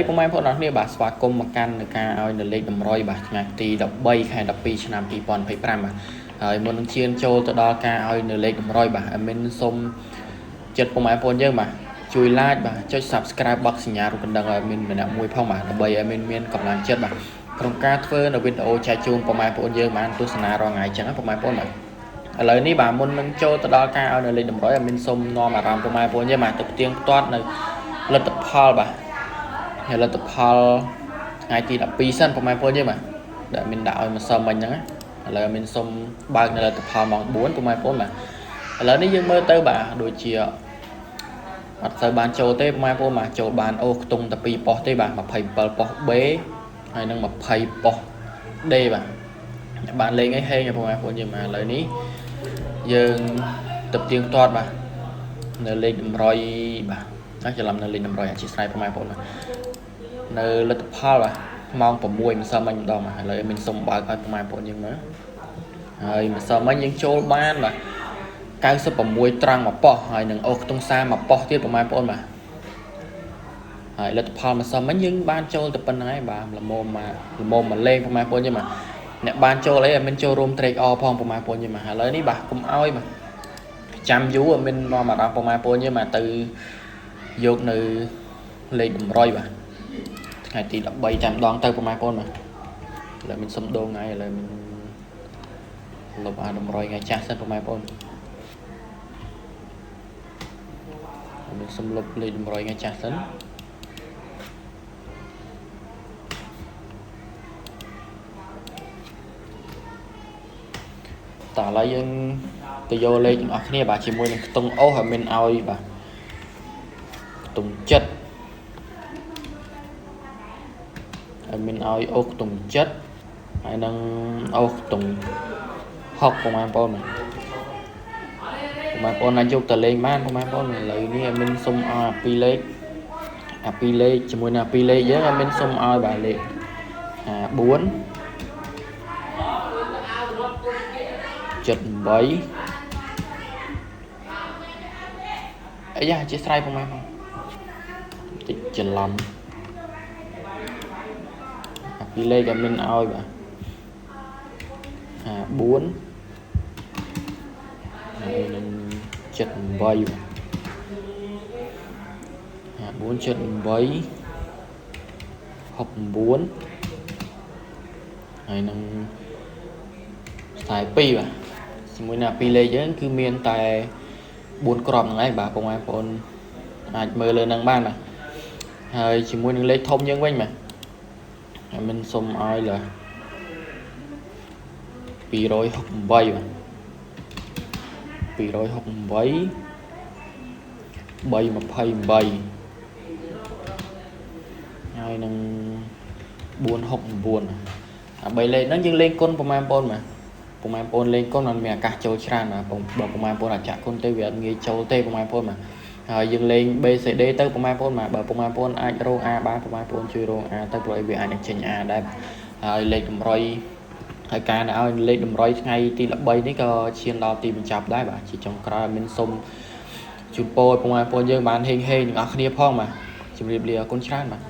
ពុំម៉ែបងប្អូនគ្នាបាទស្វាគមន៍មកកាន់នៅការឲ្យនៅលេខតម្រុយបាទថ្ងៃទី13ខែ12ឆ្នាំ2025បាទហើយមុននឹងឈានចូលទៅដល់ការឲ្យនៅលេខតម្រុយបាទអេមីនសូមចិត្តពុំម៉ែបងប្អូនយើងបាទជួយ like បាទចុច subscribe បិទសញ្ញារូបកណ្ដឹងឲ្យអេមីនម្នាក់មួយផងបាទដើម្បីអេមីនមានកម្លាំងចិត្តបាទក្នុងការធ្វើនៅវីដេអូចែកជូនពុំម៉ែបងប្អូនយើងបានទស្សនារាល់ថ្ងៃចឹងណាពុំម៉ែបងប្អូនបាទឥឡូវនេះបាទមុននឹងចូលទៅដល់ការឲ្យនៅលេខតម្រុយអេមីនសូមនាំអារម្មណ៍ពុំម៉ែបងប្អូនយើងបាទទៅផ្ទៀងផ្ទាត់នៅលទ្ធផលបាទលទ្ធផលថ្ងៃទី12សិនពុកម៉ែបងប្អូនយើងបាទដែលមានដាក់ឲ្យម្សិលមិញហ្នឹងឥឡូវមានសុំបើកនៅលទ្ធផលម៉ោង4ពុកម៉ែបងប្អូនបាទឥឡូវនេះយើងមើលទៅបាទដូចជាអត់ទៅបានចូលទេពុកម៉ែបងប្អូនបាទចូលបានអូខ្ទង់តែ2ប៉ុស្តិ៍ទេបាទ27ប៉ុស្តិ៍ B ហើយនឹង20ប៉ុស្តិ៍ D បាទបានលេងអីហេងពុកម៉ែបងប្អូនយើងបាទឥឡូវនេះយើងទៅទៀងទាត់បាទនៅលេខតម្រុយបាទច្រឡំនៅលេខតម្រុយអធិស្ឋានពុកម៉ែបងប្អូនបាទនៅលទ្ធផលបាទម៉ោង6ម្សិលមិញម្ដងបាទឥឡូវមានសុំបើកឲ្យពុកម៉ែបងប្អូនយើងមើលហើយម្សិលមិញយើងចូលបានបាទ96ត្រង់មួយប៉ុស្តិ៍ហើយនឹងអូខ្ទង់សាមួយប៉ុស្តិ៍ទៀតពុកម៉ែបងប្អូនបាទហើយលទ្ធផលម្សិលមិញយើងបានចូលទៅប៉ុណ្ណឹងហើយបាទល្មមមកលេងពុកម៉ែបងប្អូនយើងបាទអ្នកបានចូលអីឲ្យមានចូលរួមត្រេកអរផងពុកម៉ែបងប្អូនយើងបាទឥឡូវនេះបាទកុំឲ្យបាទចាំយូរមាននាំអារម្មណ៍ពុកម៉ែបងប្អូនយើងបាទទៅយកនៅលេខតម្រុយបាទថ្ងៃទី13តែម្ដងទៅពុកម៉ែបងប្អូនបាទឥឡូវមានសុំដូងថ្ងៃឥឡូវមានលុបអាតម្រុយថ្ងៃចាស់សិនពុកម៉ែបងប្អូនមានសុំលុបលេខតម្រុយថ្ងៃចាស់សិនតើឥឡូវយើងទៅយកលេខទាំងអស់គ្នាបាទជាមួយនឹងខ្ទង់អូសឲ្យមានឲ្យបាទខ្ទង់ចិត្តឲ្យមានឲ្យអូសខ្ទង់ចិត្តហើយនឹងអូសខ្ទង់60ពុកម៉ែបងប្អូនបងប្អូនអាចយកទៅលេងបានពុកម៉ែបងប្អូនឥឡូវនេះឲ្យមានសុំឲ្យ2លេខ2លេខជាមួយនឹង2លេខយើងឲ្យមានសុំឲ្យបាទលេខ4 78អាយ៉ាជាស្រ័យពុកម៉ែបងតិចច្រឡំ2លេខឲ្យមានឲ្យបាទ4ហើយនឹង78បាទ4 78 69ហើយនឹង42បាទជាមួយនឹង2លេខយើងគឺមានតែ4គ្រាប់ហ្នឹងឯងបាទពុកម៉ែបងប្អូនអាចមើលលើហ្នឹងបានបាទហើយជាមួយនឹងលេខធំយើងវិញបាទហើយមិនសុំឲ្យlà 268បាទ268 328ហើយនឹង4693លេខហ្នឹងយើងលេងគុណប្រហែលបងប្អូនបាទពុកម៉ែបងប្អូនលេងគុណมันមានឱកាសចូលច្រើនបាទពុកម៉ែបងប្អូនអាចចាក់គុណទៅវាអត់ងាយចូលទេពុកម៉ែបងប្អូនបាទហើយយើងលេង BCD ទៅពុកម៉ែបងប្អូនបាទបើពុកម៉ែបងប្អូនអាចរង A បានពុកម៉ែបងប្អូនជួយរង A ទៅព្រោះវាអាចនឹងចេញ A ដែរហើយលេខតម្រុយហើយការដែលឲ្យលេខតម្រុយថ្ងៃទី13នេះក៏ឈានដល់ទីបញ្ចប់ដែរបាទជាចុងក្រោយមានសុំជូនពរពុកម៉ែបងប្អូនយើងបានហេងទាំងអស់គ្នាផងបាទជម្រាបលាអរគុណច្រើនបាទ